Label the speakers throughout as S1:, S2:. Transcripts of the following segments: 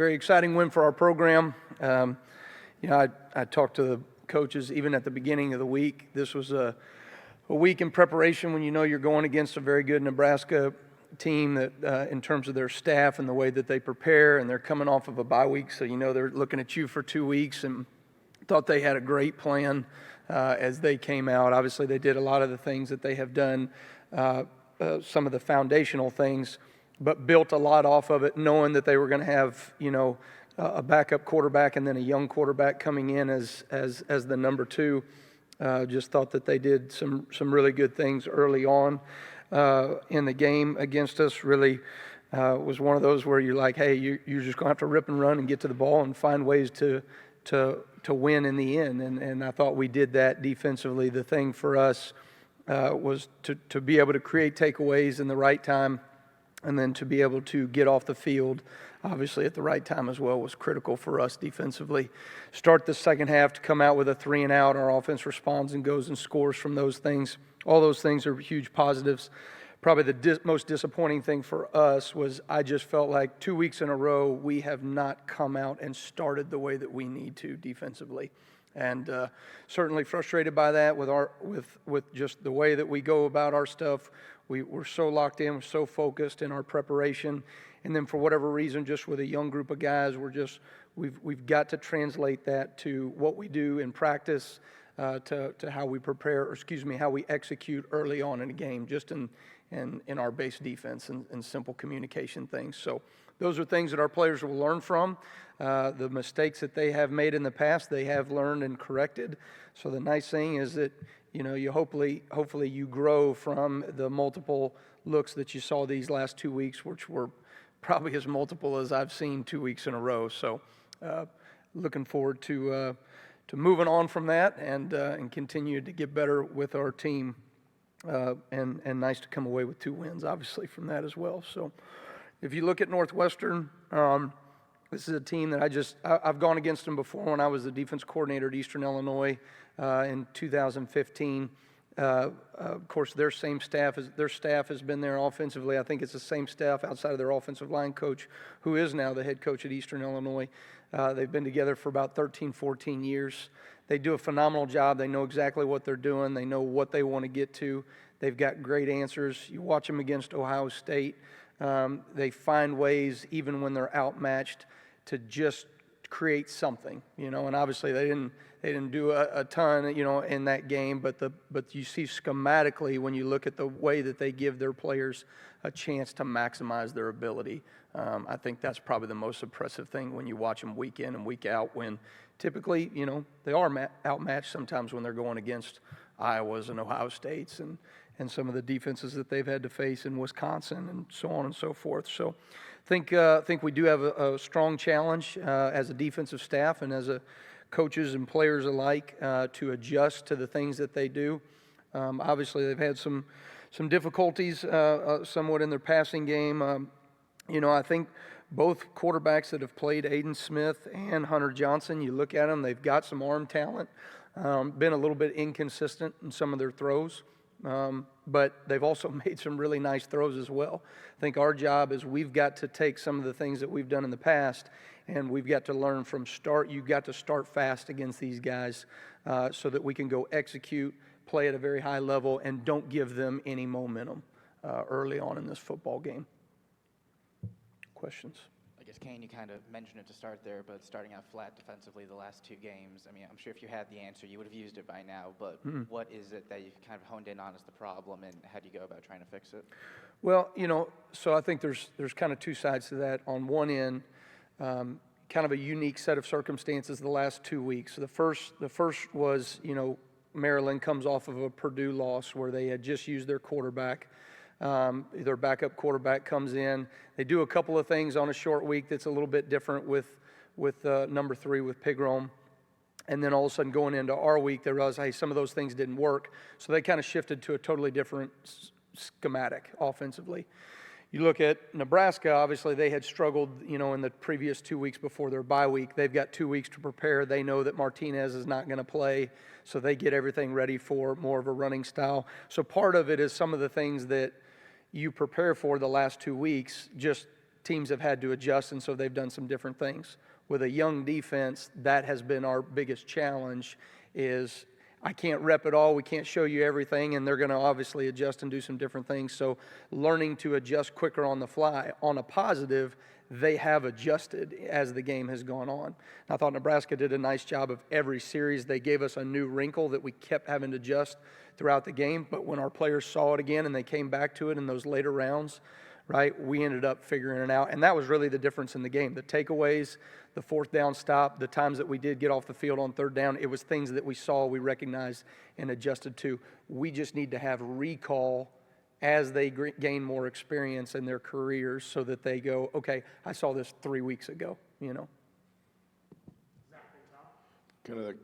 S1: very exciting win for our program. I talked to the coaches even at the beginning of the week. This was a week in preparation when you know you're going against a very good Nebraska team that in terms of their staff and the way that they prepare, and they're coming off of a bye week, so you know they're looking at you for 2 weeks, and thought they had a great plan as they came out. Obviously, they did a lot of the things that they have done, some of the foundational things, but built a lot off of it, knowing that they were going to have, a backup quarterback and then a young quarterback coming in as the number two. Just thought that they did some really good things early on in the game against us. Really was one of those where you're like, hey, you're just going to have to rip and run and get to the ball and find ways to win in the end. And I thought we did that defensively. The thing for us was to be able to create takeaways in the right time, and then to be able to get off the field, obviously at the right time as well, was critical for us defensively. Start the second half to come out with a 3-and-out. Our offense responds and goes and scores from those things. All those things are huge positives. Probably the most disappointing thing for us was I just felt like 2 weeks in a row we have not come out and started the way that we need to defensively. And certainly frustrated by that with just the way that we go about our stuff. We're so locked in, we're so focused in our preparation, and then for whatever reason, just with a young group of guys, we've got to translate that to what we do in practice, to how we prepare, how we execute early on in a game, just in our base defense and simple communication things. So those are things that our players will learn from. The mistakes that they have made in the past, they have learned and corrected. So the nice thing is that you hopefully you grow from the multiple looks that you saw these last 2 weeks, which were probably as multiple as I've seen 2 weeks in a row. So looking forward to moving on from that and continue to get better with our team. And nice to come away with 2 wins, obviously, from that as well. So if you look at Northwestern, this is a team that I've gone against them before when I was the defense coordinator at Eastern Illinois in 2015. Of course, their staff has been there offensively. I think it's the same staff outside of their offensive line coach, who is now the head coach at Eastern Illinois. They've been together for about 13, 14 years. They do a phenomenal job. They know exactly what they're doing. They know what they want to get to. They've got great answers. You watch them against Ohio State. They find ways, even when they're outmatched, to just create something, and obviously they didn't do a ton, in that game, but you see schematically when you look at the way that they give their players a chance to maximize their ability. I think that's probably the most impressive thing when you watch them week in and week out, when typically, they are outmatched sometimes when they're going against Iowas and Ohio States and some of the defenses that they've had to face in Wisconsin and so on and so forth. So I think we do have a strong challenge as a defensive staff and as coaches and players alike to adjust to the things that they do. Obviously, they've had some difficulties somewhat in their passing game. I think both quarterbacks that have played, Aiden Smith and Hunter Johnson, you look at them, they've got some arm talent, been a little bit inconsistent in some of their throws. But they've also made some really nice throws as well. I think our job is we've got to take some of the things that we've done in the past, and we've got to learn from start. You've got to start fast against these guys so that we can go execute, play at a very high level, and don't give them any momentum early on in this football game. Questions?
S2: I guess, Kane, you kind of mentioned it to start there, but starting out flat defensively the last 2 games, I mean, I'm sure if you had the answer, you would have used it by now, but what is it that you've kind of honed in on as the problem, and how do you go about trying to fix it?
S1: Well, so I think there's kind of 2 sides to that. On one end, kind of a unique set of circumstances the last 2 weeks. The first was, Maryland comes off of a Purdue loss where they had just used their quarterback. Their backup quarterback comes in. They do a couple of things on a short week that's a little bit different with number 3 with Pigrom. And then all of a sudden going into our week, they realized, hey, some of those things didn't work. So they kind of shifted to a totally different schematic offensively. You look at Nebraska, obviously they had struggled, in the previous 2 weeks before their bye week. They've got 2 weeks to prepare. They know that Martinez is not going to play, so they get everything ready for more of a running style. So part of it is some of the things that you prepare for the last 2 weeks just teams have had to adjust, and so they've done some different things. With a young defense, that has been our biggest challenge is I can't rep it all, we can't show you everything, and they're going to obviously adjust and do some different things. So learning to adjust quicker on the fly. On a positive, they have adjusted as the game has gone on. I thought Nebraska did a nice job of every series. They gave us a new wrinkle that we kept having to adjust throughout the game, but when our players saw it again and they came back to it in those later rounds, right, we ended up figuring it out. And that was really the difference in the game. The takeaways, the fourth down stop, the times that we did get off the field on third down, it was things that we saw, we recognized, and adjusted to. We just need to have recall as they gain more experience in their careers so that they go, okay, I saw this 3 weeks ago, you know.
S3: Kind of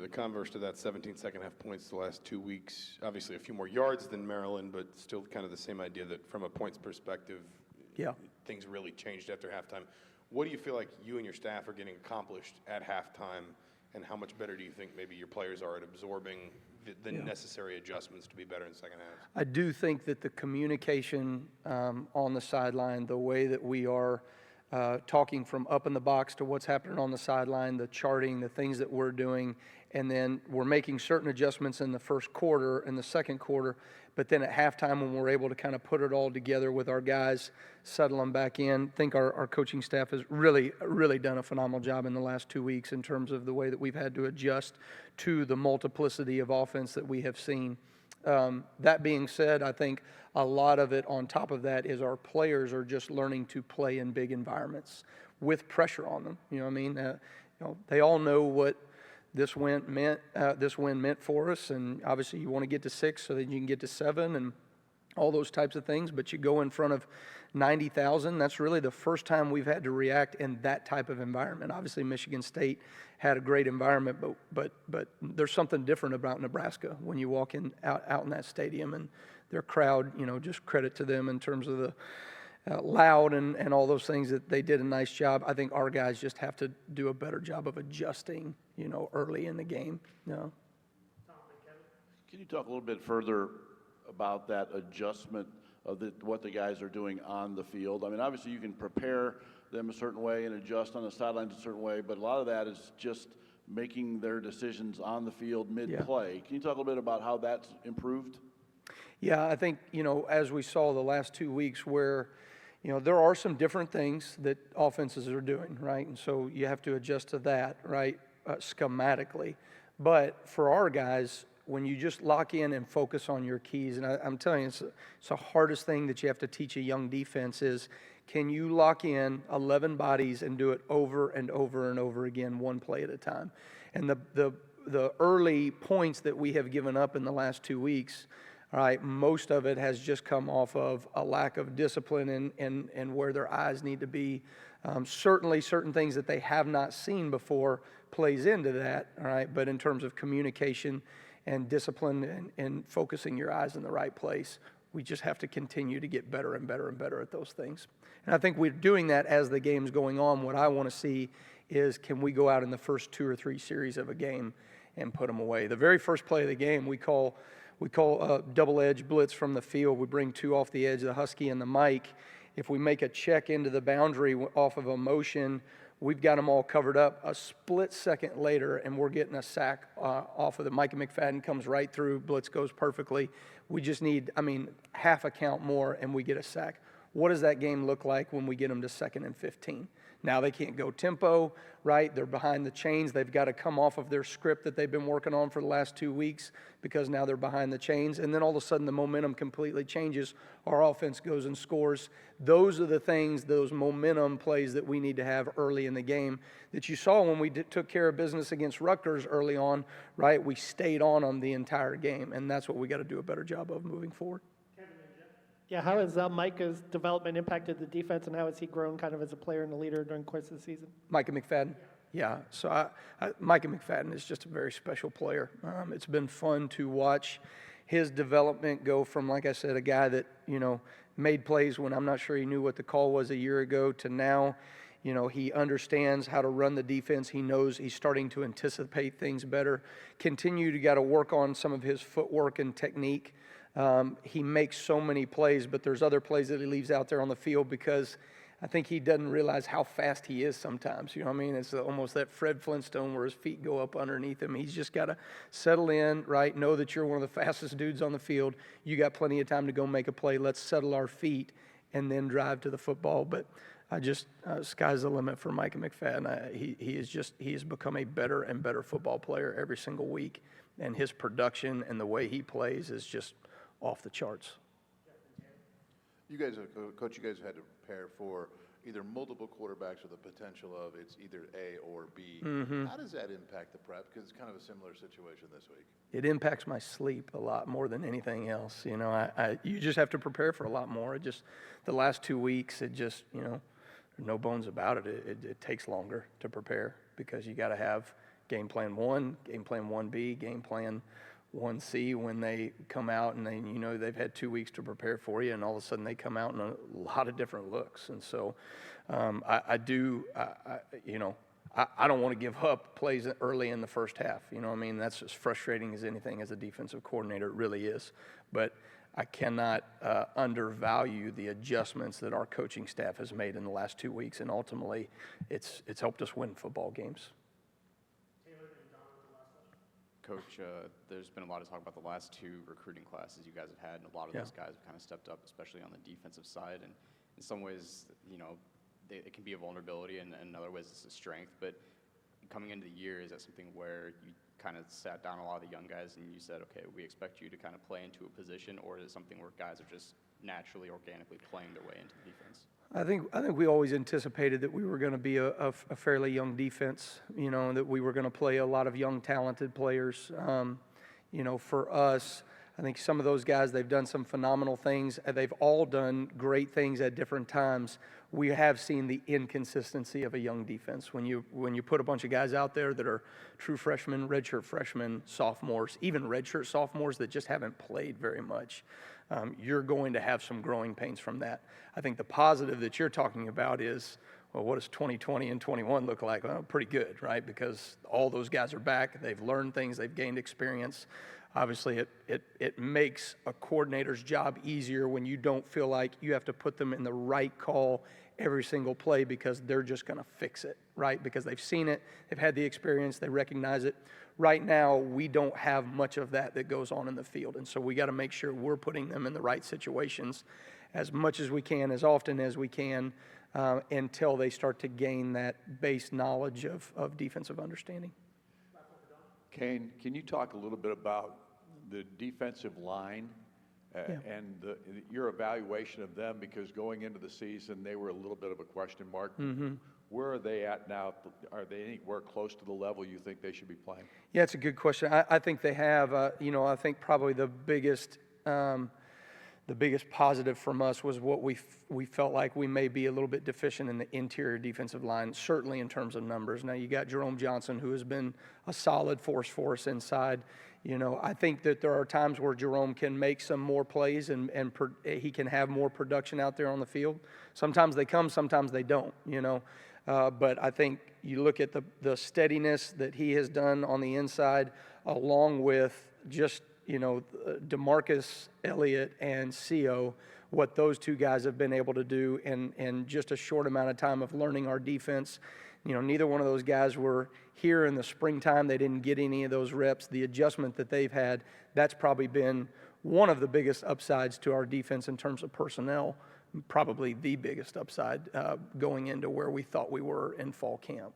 S3: the converse to that 17 second half points the last 2 weeks. Obviously a few more yards than Maryland, but still kind of the same idea that from a points perspective, things really changed after halftime. What do you feel like you and your staff are getting accomplished at halftime, and how much better do you think maybe your players are at absorbing the necessary adjustments to be better in the second half?
S1: I do think that the communication on the sideline, the way that we are talking from up in the box to what's happening on the sideline, the charting, the things that we're doing, and then we're making certain adjustments in the first quarter and the second quarter, but then at halftime when we're able to kind of put it all together with our guys, settle them back in, I think our coaching staff has really done a phenomenal job in the last 2 weeks in terms of the way that we've had to adjust to the multiplicity of offense that we have seen. That being said, I think a lot of it on top of that is our players are just learning to play in big environments with pressure on them. You know what I mean? They all know what this win meant for us, and obviously you want to get to 6 so that you can get to 7 and all those types of things, but you go in front of 90,000. That's really the first time we've had to react in that type of environment. Obviously Michigan State had a great environment, but there's something different about Nebraska when you walk in out in that stadium, and their crowd, just credit to them in terms of the loud and all those things that they did a nice job. I think our guys just have to do a better job of adjusting, early in the game.
S4: Can you talk a little bit further about that adjustment of what the guys are doing on the field? I mean, obviously you can prepare them a certain way and adjust on the sidelines a certain way, but a lot of that is just making their decisions on the field mid-play. Can you talk a little bit about how that's improved?
S1: Yeah, I think, as we saw the last 2 weeks where, there are some different things that offenses are doing, right? And so you have to adjust to that, right, schematically. But for our guys, when you just lock in and focus on your keys, and I'm telling you, it's the hardest thing that you have to teach a young defense is, can you lock in 11 bodies and do it over and over and over again, one play at a time? And the early points that we have given up in the last 2 weeks, all right, most of it has just come off of a lack of discipline and where their eyes need to be. Certainly certain things that they have not seen before plays into that, all right, but in terms of communication and discipline and focusing your eyes in the right place, we just have to continue to get better and better and better at those things. And I think we're doing that as the game's going on. What I want to see is, can we go out in the first 2 or 3 series of a game and put them away? The very first play of the game, we call a double-edge blitz from the field. We bring 2 off the edge, the Husky and the Mike. If we make a check into the boundary off of a motion, we've got them all covered up. A split second later, and we're getting a sack off of the Micah McFadden comes right through. Blitz goes perfectly. We just need, half a count more, and we get a sack. What does that game look like when we get them to 2nd and 15? Now they can't go tempo, right? They're behind the chains. They've got to come off of their script that they've been working on for the last 2 weeks because now they're behind the chains. And then all of a sudden the momentum completely changes. Our offense goes and scores. Those are the things, those momentum plays that we need to have early in the game that you saw when we took care of business against Rutgers early on, right? We stayed on them the entire game, and that's what we got to do a better job of moving forward.
S5: Yeah, how has Micah's development impacted the defense, and how has he grown kind of as a player and a leader during the course of the season?
S1: Micah McFadden? Yeah, so Micah McFadden is just a very special player. It's been fun to watch his development go from, like I said, a guy that, made plays when I'm not sure he knew what the call was a year ago to now, he understands how to run the defense. He knows he's starting to anticipate things better. Continue to got to work on some of his footwork and technique. He makes so many plays, but there's other plays that he leaves out there on the field because I think he doesn't realize how fast he is sometimes. You know what I mean? It's almost that Fred Flintstone where his feet go up underneath him. He's just got to settle in, right? Know that you're one of the fastest dudes on the field. You got plenty of time to go make a play. Let's settle our feet and then drive to the football. But sky's the limit for Micah McFadden. He has become a better and better football player every single week. And his production and the way he plays is just off the charts.
S6: You guys, Coach, you guys have had to prepare for either multiple quarterbacks with the potential of it's either A or B.
S1: Mm-hmm.
S6: How does that impact the prep? Because it's kind of a similar situation this week.
S1: It impacts my sleep a lot more than anything else. You know, you just have to prepare for a lot more. The last 2 weeks, no bones about it. It takes longer to prepare because you got to have game plan 1, game plan 1B, game plan 1C when they come out and they've had 2 weeks to prepare for you, and all of a sudden they come out in a lot of different looks. And so I don't want to give up plays early in the first half. You know what I mean? That's as frustrating as anything as a defensive coordinator. It really is. But I cannot undervalue the adjustments that our coaching staff has made in the last 2 weeks, and ultimately it's helped us win football games.
S7: Coach, there's been a lot of talk about the last 2 recruiting classes you guys have had, and a lot of those guys have kind of stepped up, especially on the defensive side. And in some ways, it can be a vulnerability, and in other ways it's a strength. But coming into the year, is that something where you kind of sat down a lot of the young guys and you said, okay, we expect you to kind of play into a position, or is it something where guys are just naturally, organically playing their way into the defense?
S1: I think we always anticipated that we were going to be a fairly young defense, that we were going to play a lot of young, talented players. For us, I think some of those guys, they've done some phenomenal things. They've all done great things at different times. We have seen the inconsistency of a young defense. When you put a bunch of guys out there that are true freshmen, redshirt freshmen, sophomores, even redshirt sophomores that just haven't played very much, you're going to have some growing pains from that. I think the positive that you're talking about is, well, what does 2020 and 21 look like? Well, pretty good, right? Because all those guys are back. They've learned things. They've gained experience. Obviously, it makes a coordinator's job easier when you don't feel like you have to put them in the right call every single play because they're just going to fix it, right? Because they've seen it, they've had the experience, they recognize it. Right now, we don't have much of that goes on in the field, and so we got to make sure we're putting them in the right situations as much as we can, as often as we can, until they start to gain that base knowledge of defensive understanding.
S8: Kane, can you talk a little bit about the defensive line and your evaluation of them? Because going into the season, they were a little bit of a question mark. Mm-hmm. Where are they at now? Are they anywhere close to the level you think they should be playing?
S1: Yeah, it's a good question. I think they have. I think probably the biggest positive from us was what we felt like we may be a little bit deficient in the interior defensive line, certainly in terms of numbers. Now, you got Jerome Johnson, who has been a solid force for us inside. I think that there are times where Jerome can make some more plays and he can have more production out there on the field. Sometimes they come, sometimes they don't, But I think you look at the steadiness that he has done on the inside, along with just, DeMarcus Elliott and Co., what those 2 guys have been able to do in just a short amount of time of learning our defense. Neither one of those guys were here in the springtime. They didn't get any of those reps. The adjustment that they've had, that's probably been one of the biggest upsides to our defense in terms of personnel, probably the biggest upside going into where we thought we were in fall camp.